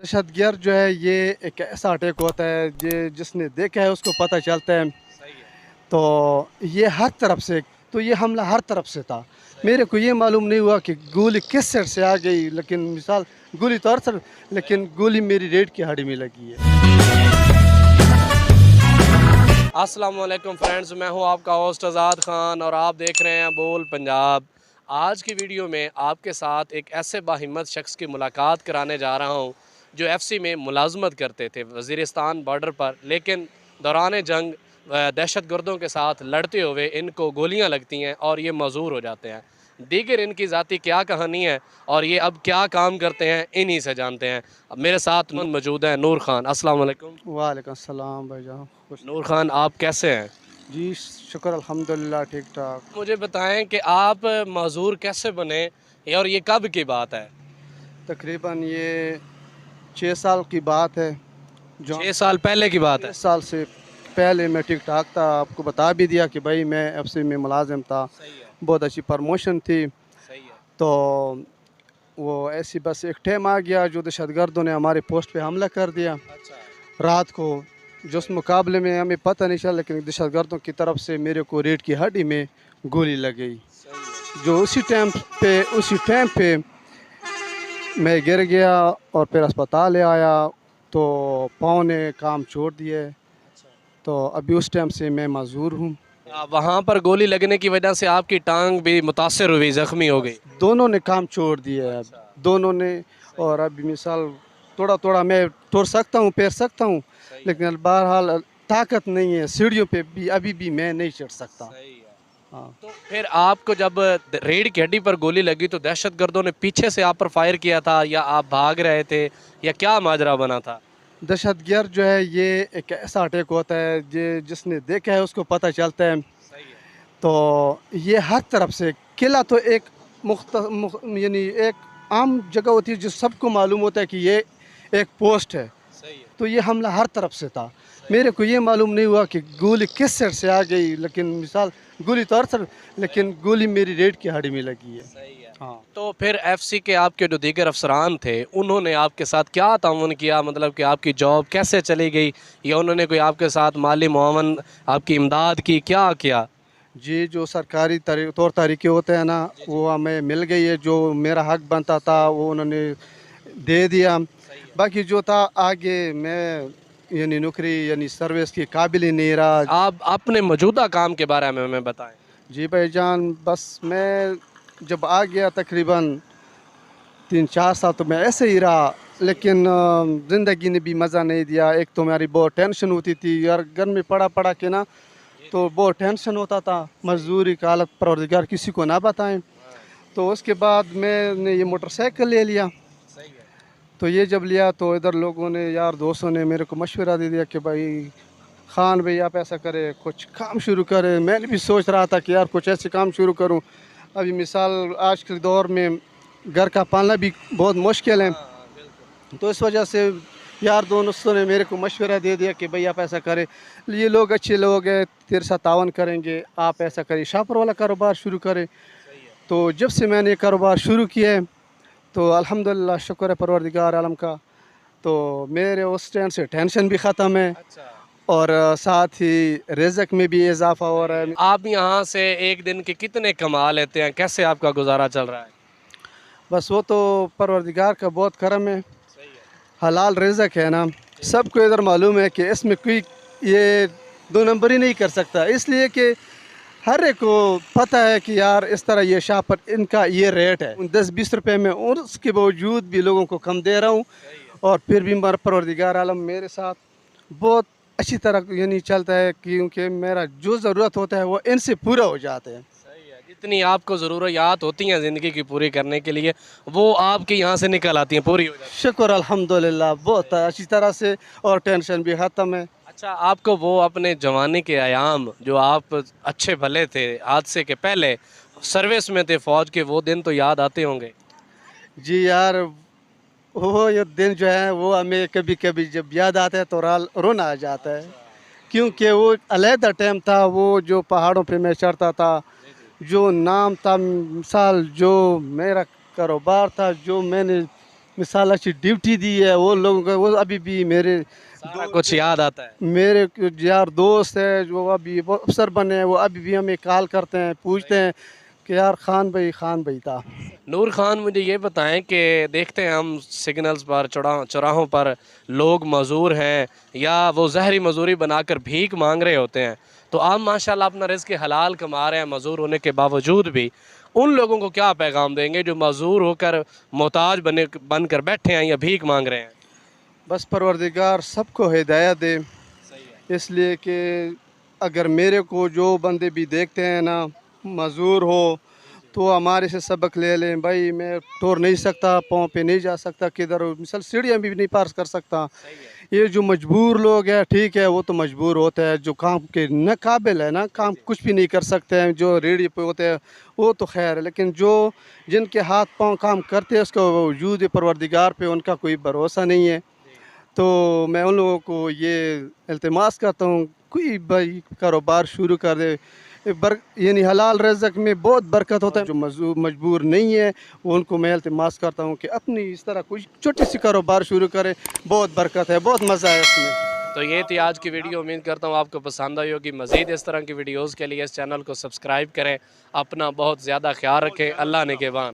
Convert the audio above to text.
दहशत गर्द जो है ये एक ऐसा अटैक होता है जिसने देखा है उसको पता चलता है। सही है। तो ये हर तरफ से, तो ये हमला हर तरफ से था। मेरे को ये मालूम नहीं हुआ कि गोली किस साइड से आ गई, लेकिन मिसाल गोली तो हर तरफ, लेकिन गोली मेरी रेड की हड्डी में लगी है। अस्सलाम वालेकुम फ्रेंड्स, मैं हूं आपका होस्ट आज़ाद ख़ान और आप देख रहे हैं बोल पंजाब। आज की वीडियो में आपके साथ एक ऐसे बाहिम्मत शख्स की मुलाकात कराने जा रहा हूं जो एफसी में मुलाजमत करते थे वज़ीरिस्तान बॉर्डर पर, लेकिन दौरान जंग दहशत गर्दों के साथ लड़ते हुए इनको गोलियां लगती हैं और ये मौजूर हो जाते हैं। दीगर इनकी ज़ाती क्या कहानी है और ये अब क्या काम करते हैं, इन्हीं से जानते हैं। अब मेरे साथ मौजूद है नूर खान। अस्सलाम वालेकुम। वालेकुम सलाम भाईजान, खुश। नूर खान, आप कैसे हैं? जी शुक्र अल्हम्दुलिल्लाह, ठीक ठाक। मुझे बताएं कि आप मज़दूर कैसे बने और ये कब की बात है? तकरीबन ये 6 साल की बात है। जो 6 साल पहले की बात है। 6 साल से पहले मैं ठीक ठाक था, आपको बता भी दिया कि भाई मैं एफसी में मुलाजिम था। सही है। बहुत अच्छी प्रमोशन थी। सही है। तो वो ऐसी बस एक टाइम आ गया जो दहशतगर्दों ने हमारे पोस्ट पे हमला कर दिया अच्छा। रात को। जो उस मुकाबले में हमें पता नहीं चला, लेकिन दहशतगर्दों की तरफ से मेरे को रीढ़ की हड्डी में गोली लग गई। सही है। जो उसी टाइम पे मैं गिर गया और फिर अस्पताल ले आया, तो पाँव ने काम छोड़ दिए। अच्छा। तो अभी उस टाइम से मैं मजदूर हूँ। वहाँ पर गोली लगने की वजह से आपकी टांग भी मुतासर हुई, ज़ख्मी हो गई। दोनों ने काम छोड़ दिए अब, अच्छा। दोनों ने। और अभी मिसाल थोड़ा थोड़ा मैं टुर सकता हूँ, पैर सकता हूँ, सही है। लेकिन बहरहाल ताकत नहीं है, सीढ़ियों पे भी अभी भी मैं नहीं चढ़ सकता। सही है। हाँ। तो फिर आपको जब रीढ़ की हड्डी पर गोली लगी तो दहशत गर्दों ने पीछे से आप पर फायर किया था या आप भाग रहे थे या क्या माजरा बना था? दहशत गर्द जो है ये एक ऐसा अटैक होता है जिसने देखा है उसको पता चलता है। सही है। तो ये हर तरफ से, किला तो एक यानी एक आम जगह होती है जो सबको मालूम होता है कि ये एक पोस्ट है। सही है। तो ये हमला हर तरफ से था। मेरे को ये मालूम नहीं हुआ कि गोली किस साइड से आ गई, लेकिन मिसाल गोली तो हर तरफ, लेकिन गोली मेरी रेड की हड्डी में लगी है। सही है। हाँ। तो फिर एफसी के आपके जो दीगर अफसरान थे उन्होंने आपके साथ क्या ताउन किया, मतलब कि आपकी जॉब कैसे चली गई या उन्होंने कोई आपके साथ माली मुआवन आपकी इमदाद की, क्या किया? जी, जो सरकारी तौर तरीके होते हैं ना, वो हमें मिल गई है। जो मेरा हक बनता था वो उन्होंने दे दिया। सही है। बाकी जो था आगे मैं यानी नौकरी यानी सर्विस की काबिल ही नहीं रहा। आप अपने मौजूदा काम के बारे में हमें बताएं। जी भाईजान, बस मैं जब आ गया तकरीबन 3-4 साल तो मैं ऐसे ही रहा, लेकिन ज़िंदगी ने भी मज़ा नहीं दिया। एक तो मेरी बहुत टेंशन होती थी यार, घर में पड़ा पड़ा के ना, तो बहुत टेंशन होता था। मजदूरी का हालत परवरदिगार किसी को ना बताएं। तो उसके बाद मैंने ये मोटरसाइकिल ले लिया। सही है। तो ये जब लिया तो इधर लोगों ने, यार दोस्तों ने मेरे को मशवरा दे दिया कि भाई खान भाई आप ऐसा करें, कुछ काम शुरू करें। मैंने भी सोच रहा था कि यार कुछ ऐसे काम शुरू करूं। अभी मिसाल आज के दौर में घर का पालना भी बहुत मुश्किल है। हाँ, बिल्कुल। तो इस वजह से यार दोस्तों ने मेरे को मशवरा दे दिया कि भाई आप ऐसा करें, ये लोग अच्छे लोग हैं, तेरे साथ तावन करेंगे, आप ऐसा करें, शापर वाला कारोबार शुरू करें। सही है। तो जब से मैंने ये कारोबार शुरू किया है, तो अल्हम्दुलिल्लाह शुक्र है परवरदिगार आलम का। तो मेरे उस टाइम से टेंशन भी ख़त्म है अच्छा। और साथ ही रिज़्क में भी इजाफा हो रहा है। आप यहाँ से एक दिन के कितने कमा लेते हैं, कैसे आपका गुजारा चल रहा है? बस वो तो परवरदिगार का बहुत करम है, सही है। हलाल रिज़्क है ना। सबको इधर मालूम है कि इसमें कोई ये दो नंबर ही नहीं कर सकता, इसलिए कि हर एक को पता है कि यार इस तरह ये शापर इनका ये रेट है 10-20 रुपए में, और उसके बावजूद भी लोगों को कम दे रहा हूँ। सही है। और फिर भी मेरा परवरदिगार आलम मेरे साथ बहुत अच्छी तरह यानी चलता है, क्योंकि मेरा जो ज़रूरत होता है वो इनसे पूरा हो जाता है। सही है। जितनी आपको ज़रूरियात होती हैं ज़िंदगी की पूरी करने के लिए वो आपके यहाँ से निकल आती हैं, पूरी हो जाती शुक्र अल्हम्दुलिल्लाह, बहुत अच्छी तरह से, और टेंशन भी ख़त्म है। हैं। अच्छा, आपको वो अपने जवानी के अयाम जो आप अच्छे भले थे हादसे के पहले सर्विस में थे फ़ौज के, वो दिन तो याद आते होंगे? जी यार, वो ये दिन जो है वो हमें कभी कभी जब याद आता है तो रोना आ जाता है, क्योंकि वो एक अलहदा टाइम था। वो जो पहाड़ों पे मैं चढ़ता था, जो नाम था, मिसाल जो मेरा कारोबार था, जो मैंने मिसालाची ड्यूटी दी है वो लोगों को, वो अभी भी मेरे सारा कुछ याद आता है। मेरे यार दोस्त है जो अभी वो अफसर बने हैं, वो अभी भी हमें कॉल करते हैं, पूछते हैं कि यार खान भाई था। नूर खान, मुझे ये बताएं कि देखते हैं हम सिग्नल्स पर, चौराहों पर लोग मज़दूर हैं या वो जहरी मजदूरी बनाकर भीख मांग रहे होते हैं, तो आप माशाल्लाह अपना रिज़्क़ हलाल कमा रहे हैं मज़दूर होने के बावजूद भी, उन लोगों को क्या पैगाम देंगे जो मज़दूर होकर मोहताज बनकर बैठे हैं या भीख मांग रहे हैं? बस परवरदिगार सबको हिदायत दे, सही है। इसलिए कि अगर मेरे को जो बंदे भी देखते हैं ना मज़दूर हो तो हमारे से सबक ले लें। भाई मैं टोर नहीं सकता, पाँव पे नहीं जा सकता, किधर मिसल सीढ़ियाँ भी नहीं पार कर सकता। सही है। ये जो मजबूर लोग हैं ठीक है, वो तो मजबूर होते हैं, जो काम के न काबिल है ना, काम कुछ भी नहीं कर सकते हैं, जो रेडी पे होते हैं वो तो खैर है, लेकिन जो जिनके हाथ पाँव काम करते हैं उसका वजूद परवरदिगार पे उनका कोई भरोसा नहीं है। तो मैं उन लोगों को ये इल्तिमास करता हूँ, कोई भाई कारोबार शुरू कर दे, यानी हलाल रज़्क़ में बहुत बरकत होता है। जो मजबूर नहीं है उनको मैं इल्तिमास करता हूँ कि अपनी इस तरह कोई छोटी सी कारोबार शुरू करें, बहुत बरकत है, बहुत मज़ा है इसमें। तो ये थी आज की वीडियो। उम्मीद करता हूँ आपको पसंद आई होगी। मज़ीद इस तरह की वीडियोज़ के लिए इस चैनल को सब्सक्राइब करें। अपना बहुत ज़्यादा ख्याल रखें। अल्लाह निगहबान।